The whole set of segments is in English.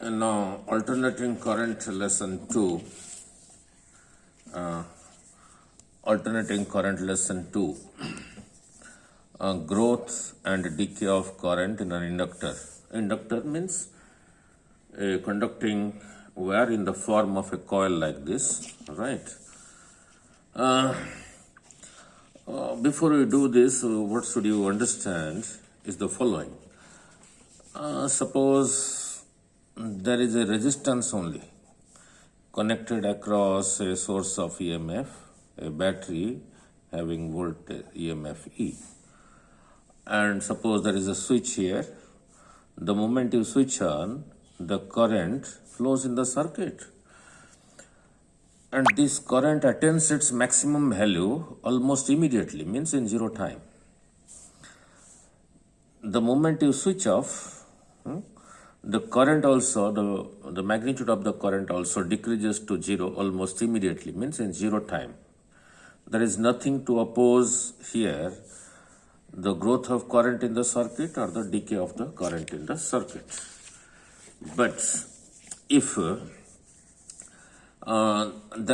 And now, alternating current lesson 2. Alternating current lesson 2. Growth and decay of current in an inductor. Inductor means a conducting wire in the form of a coil like this, right? Before we do this, what should you understand is the following. Suppose there is a resistance only connected across a source of EMF, a battery having voltage EMF E. And suppose there is a switch here. The moment you switch on, the current flows in the circuit. And this current attains its maximum value almost immediately, means in zero time. The moment you switch off, the current also, the magnitude of the current also decreases to zero almost immediately, means in zero time. There is nothing to oppose here, the growth of current in the circuit or the decay of the current in the circuit. But if there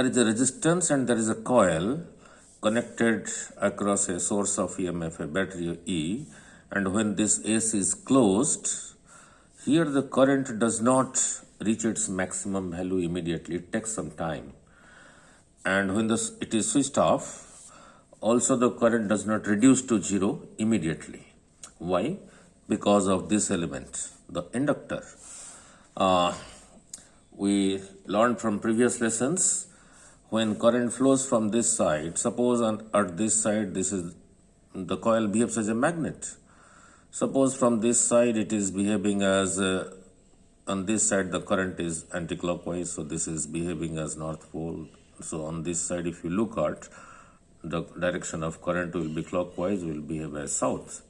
is a resistance and there is a coil connected across a source of EMF, a battery E, and when this AC is closed, here the current does not reach its maximum value immediately. It takes some time. And when it is switched off, also the current does not reduce to zero immediately. Why? Because of this element, the inductor. We learned from previous lessons, when current flows from this side, suppose at this side the coil behaves as a magnet. Suppose from this side it is behaving as, on this side the current is anti-clockwise, so this is behaving as north pole. So on this side if you look at, the direction of current will be clockwise, will behave as south.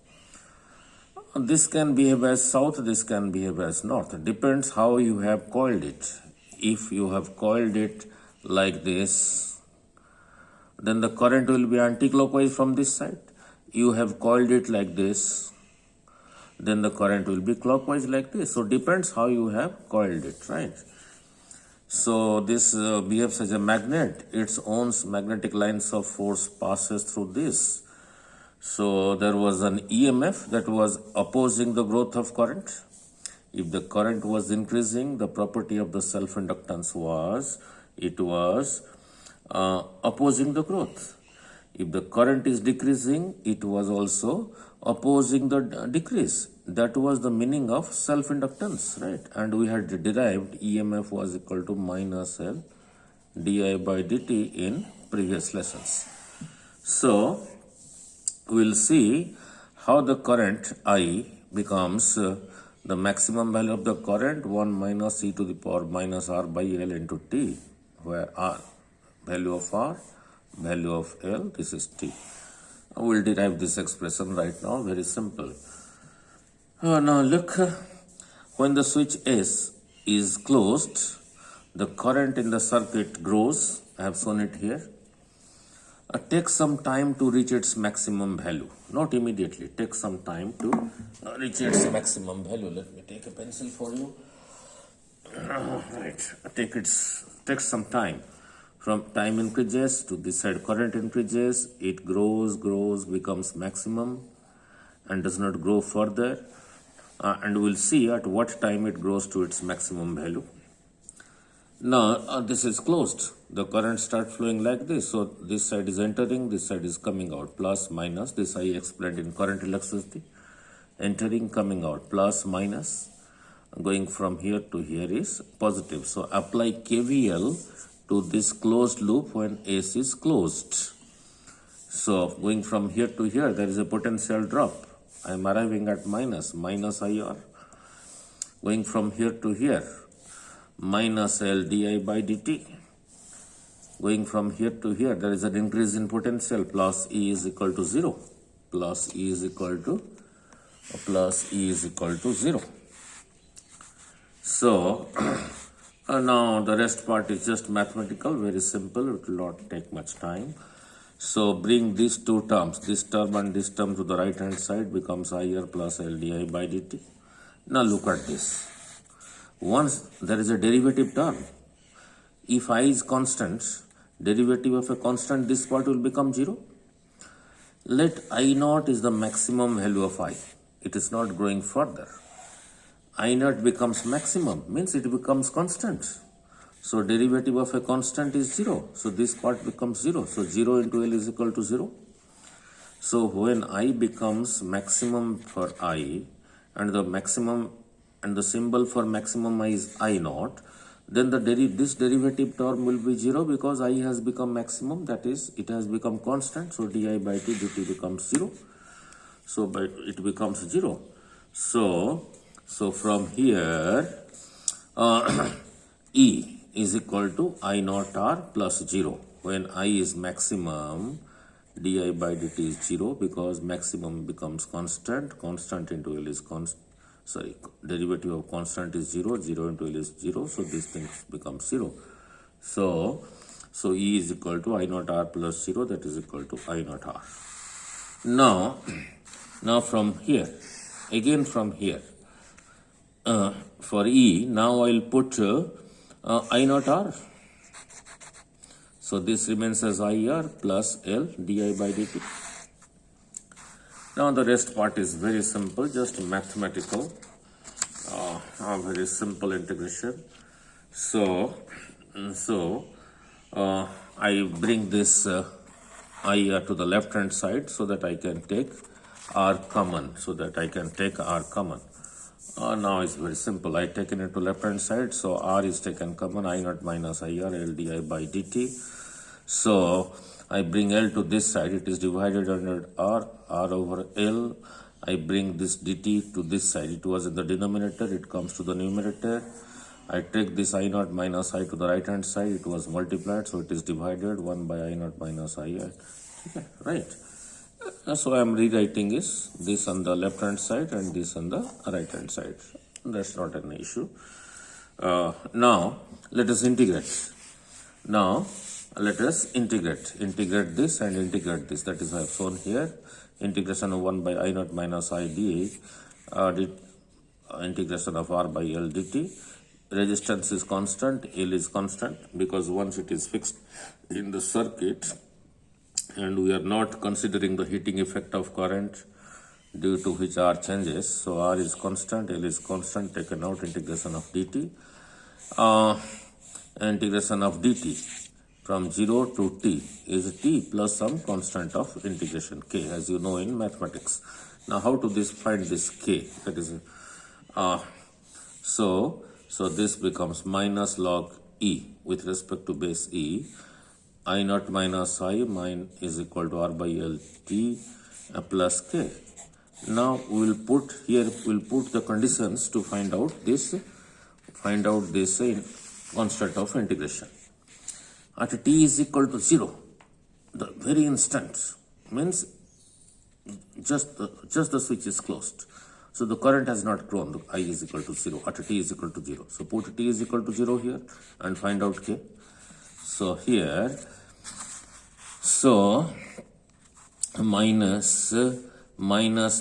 This can behave as south, this can behave as north. It depends how you have coiled it. If you have coiled it like this, then the current will be anti-clockwise from this side. You have coiled it like this, then the current will be clockwise like this. So depends how you have coiled it, right? So this behaves as a magnet. Its own magnetic lines of force passes through this. So there was an EMF that was opposing the growth of current. If the current was increasing, the property of the self-inductance was, it was opposing the growth. If the current is decreasing, it was also opposing the decrease. That was the meaning of self-inductance, right? And we had derived EMF was equal to minus L di by dt in previous lessons. So we'll see how the current I becomes the maximum value of the current 1 minus e to the power minus r by L into t, where r, value of r, value of L, this is t. We'll derive this expression right now, very simple. Now look, when the switch S is closed, the current in the circuit grows. I have shown it here. Takes some time to reach its maximum value. Not immediately, takes some time to reach its maximum value. Let me take a pencil for you. Right, takes some time. From time increases to this side current increases, it grows, becomes maximum and does not grow further. And we'll see at what time it grows to its maximum value. Now this is closed. The current starts flowing like this. So this side is entering, this side is coming out, plus, minus. This I explained in current electricity. Entering, coming out, plus, minus. Going from here to here is positive. So apply KVL to this closed loop when S is closed. So going from here to here, there is a potential drop. I am arriving at minus IR. Going from here to here, minus L di by dt. Going from here to here, there is an increase in potential, plus E is equal to 0. Plus E is equal to 0. So now the rest part is just mathematical, very simple, it will not take much time. So bring these two terms, this term and this term to the right hand side, becomes IR plus LDI by dt. Now look at this. once there is a derivative term. If I is constant, derivative of a constant, this part will become 0. Let I naught is the maximum value of I. It is not growing further. I naught becomes maximum, means it becomes constant. So derivative of a constant is 0. So this part becomes 0. So 0 into L is equal to 0. So when I becomes maximum for I, and the maximum and the symbol for maximum I is I naught, then this derivative term will be 0 because I has become maximum, that is it has become constant. So di by dt becomes 0. So it becomes 0. So from here E is equal to I naught R plus 0. When I is maximum, di by dt is 0 because maximum becomes constant. Constant into L is constant. Sorry, derivative of constant is 0. 0 into L is 0. So this thing becomes 0. So E is equal to I naught R plus 0. That is equal to I naught R. Now from here, again from here, for E, now I'll put I naught R. So this remains as IR plus L di by dt. Now the rest part is very simple, just mathematical, very simple integration. So I bring this IR to the left hand side so that I can take R common. Now it's very simple. I taken it to left hand side, so R is taken common, I naught minus IR L di by dt. So I bring L to this side, it is divided under R over L. I bring this dt to this side, it was in the denominator, it comes to the numerator. I take this I naught minus I to the right hand side, it was multiplied, so it is divided 1 by I naught minus IR. Okay, right. So I am rewriting this on the left hand side and this on the right hand side. That's not an issue. Now let us integrate. Integrate this and integrate this. That is I have shown here. Integration of 1 by I naught minus I dA, integration of R by L dt. Resistance is constant, L is constant, because once it is fixed in the circuit, and we are not considering the heating effect of current due to which R changes. So R is constant, L is constant, taken out, integration of dt. Integration of dt from 0 to t is t plus some constant of integration k, as you know in mathematics. Now how to find this k? That is so this becomes minus log e with respect to base e. I naught minus I mine is equal to R by L t plus k. Now we'll put the conditions to find out this constant of integration. At t is equal to 0, the very instant, means just the switch is closed. So the current has not grown, the I is equal to 0, at t is equal to 0. So put t is equal to 0 here and find out k. So here, minus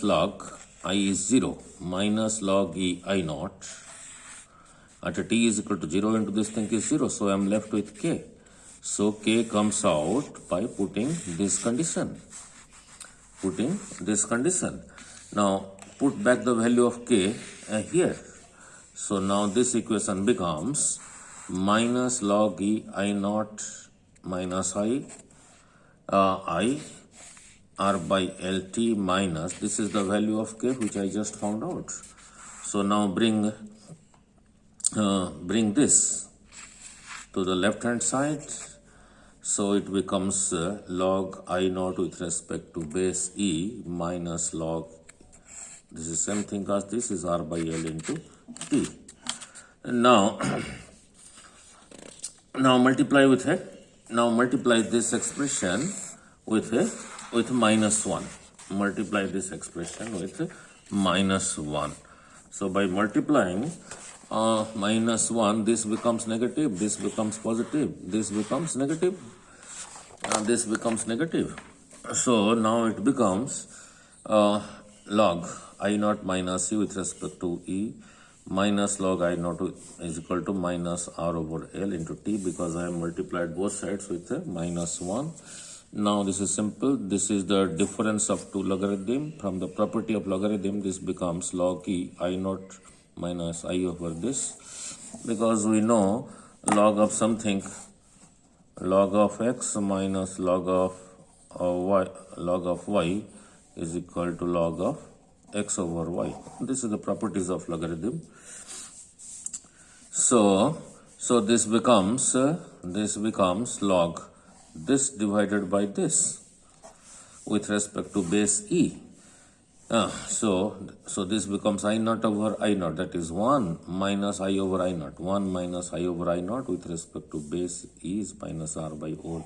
log I is 0, minus log E I naught, at t is equal to 0 into this thing is 0, so I am left with k. So k comes out by putting this condition. Now put back the value of k here. So now this equation becomes minus log E I naught minus I R by LT minus, this is the value of k which I just found out. So now bring this to the left hand side. So it becomes log I naught with respect to base E minus log, this is same thing as this is R by L into T. And now multiply this expression with minus 1. Multiply this expression with minus 1. So by multiplying minus 1, this becomes negative, this becomes positive, this becomes negative, and this becomes negative. So now it becomes log I naught minus E with respect to E minus log I naught is equal to minus r over L into t, because I have multiplied both sides with a minus 1. Now this is simple. This is the difference of two logarithm. From the property of logarithm, this becomes log e I naught minus I over this, because we know log of something, log of x minus log of y is equal to log of x over y. This is the properties of logarithm. So this becomes log this divided by this with respect to base e. So this becomes I naught over I naught, that is 1 minus I over I naught. 1 minus I over I naught with respect to base e is minus r by O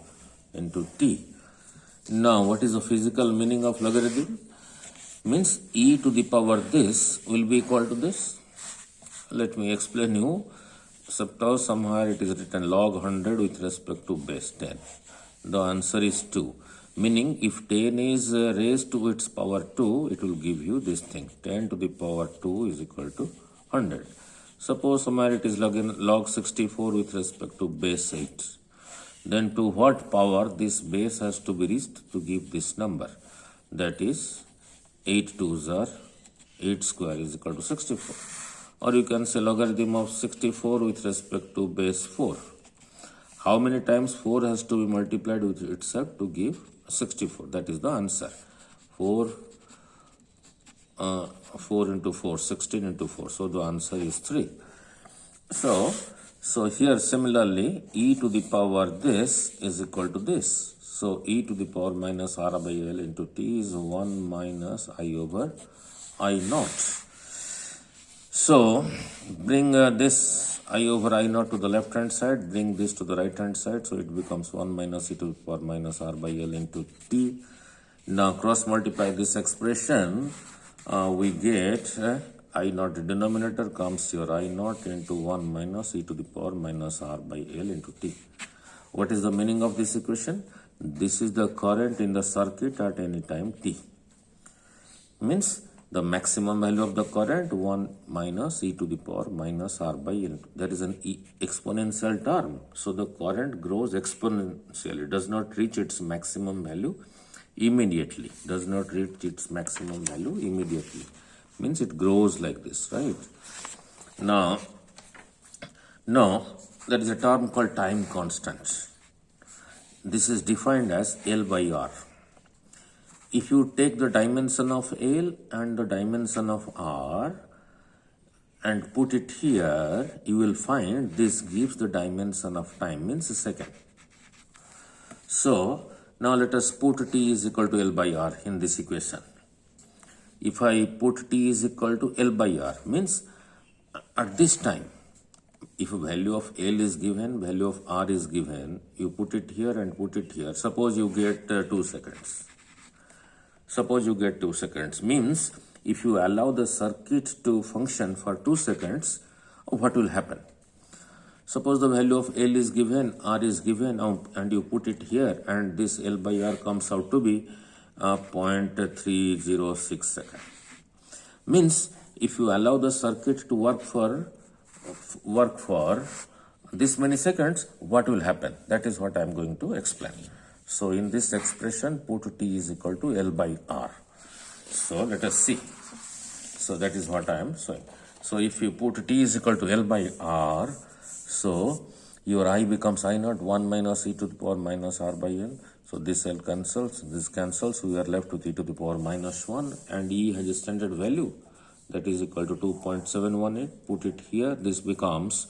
into t. Now what is the physical meaning of logarithm? Means e to the power this will be equal to this. Let me explain you. Suppose somewhere it is written log 100 with respect to base 10. The answer is 2. Meaning if 10 is raised to its power 2, it will give you this thing. 10 to the power 2 is equal to 100. Suppose somewhere it is log 64 with respect to base 8. Then to what power this base has to be reached to give this number? That is 8 2s are 8 square is equal to 64. Or you can say logarithm of 64 with respect to base 4. How many times 4 has to be multiplied with itself to give 64? That is the answer. 4 into 4, 16 into 4. So the answer is 3. So here similarly, e to the power this is equal to this. So e to the power minus r by L into t is 1 minus I over I naught. So bring this I over I naught to the left hand side, bring this to the right hand side, so it becomes 1 minus e to the power minus r by L into t. Now cross multiply this expression, we get I naught denominator comes here I naught into 1 minus e to the power minus r by L into t. What is the meaning of this equation? This is the current in the circuit at any time t. Means the maximum value of the current 1 minus e to the power minus r by L. That is an exponential term. So the current grows exponentially, does not reach its maximum value immediately. Does not reach its maximum value immediately. Means it grows like this, right? Now there is a term called time constant. This is defined as L by R. If you take the dimension of L and the dimension of R and put it here, you will find this gives the dimension of time, means a second. So now let us put t is equal to L by R in this equation. If I put t is equal to L by R, means at this time, if a value of L is given, value of R is given, you put it here and put it here. Suppose you get 2 seconds. Suppose you get 2 seconds. Means if you allow the circuit to function for 2 seconds, what will happen? Suppose the value of L is given, R is given, and you put it here, and this L by R comes out to be 0.306 seconds. Means if you allow the circuit to work for this many seconds, what will happen? That is what I am going to explain. So in this expression, put t is equal to L by R. So let us see. So that is what I am showing. So if you put t is equal to L by R, so your I becomes I naught 1 minus e to the power minus r by L. So this L cancels, this cancels, we are left with e to the power minus 1, and e has a standard value that is equal to 2.718. Put it here, this becomes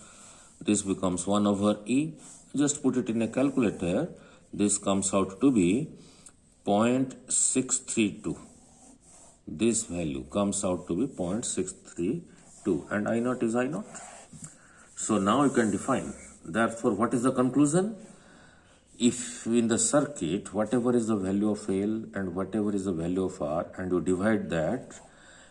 1 over e. Just put it in a calculator. This comes out to be 0.632. This value comes out to be 0.632, and I naught is I naught. So now you can define. Therefore, what is the conclusion? If in the circuit, whatever is the value of L and whatever is the value of R, and you divide that,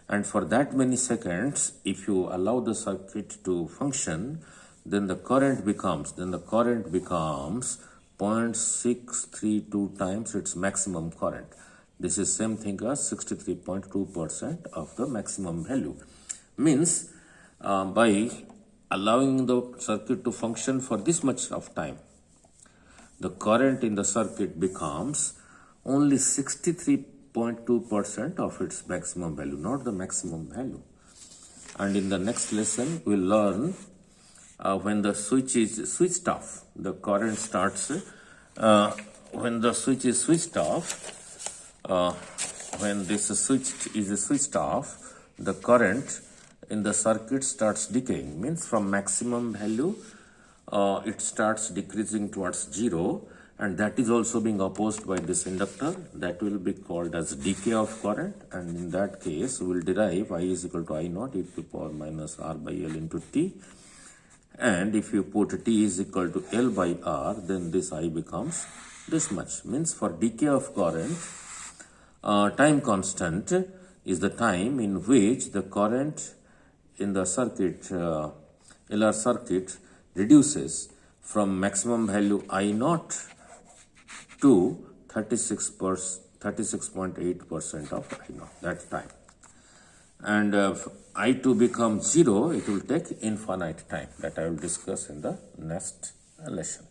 and for that many seconds, if you allow the circuit to function, then the current becomes 0.632 times its maximum current. This is same thing as 63.2% of the maximum value. Means by allowing the circuit to function for this much of time, the current in the circuit becomes only 63.2% of its maximum value, not the maximum value. And in the next lesson, we'll learn when the switch is switched off, the current starts, when the switch is switched off, when this switch is switched off, the current in the circuit starts decaying, means from maximum value, it starts decreasing towards zero, and that is also being opposed by this inductor. That will be called as decay of current, and in that case we will derive I is equal to I naught e to the power minus R by L into T, and if you put T is equal to L by R, then this I becomes this much, means for decay of current, time constant is the time in which the current in the circuit, LR circuit, reduces from maximum value I naught to 36.8% of I naught, that time. And I to become 0, it will take infinite time. That I will discuss in the next lesson.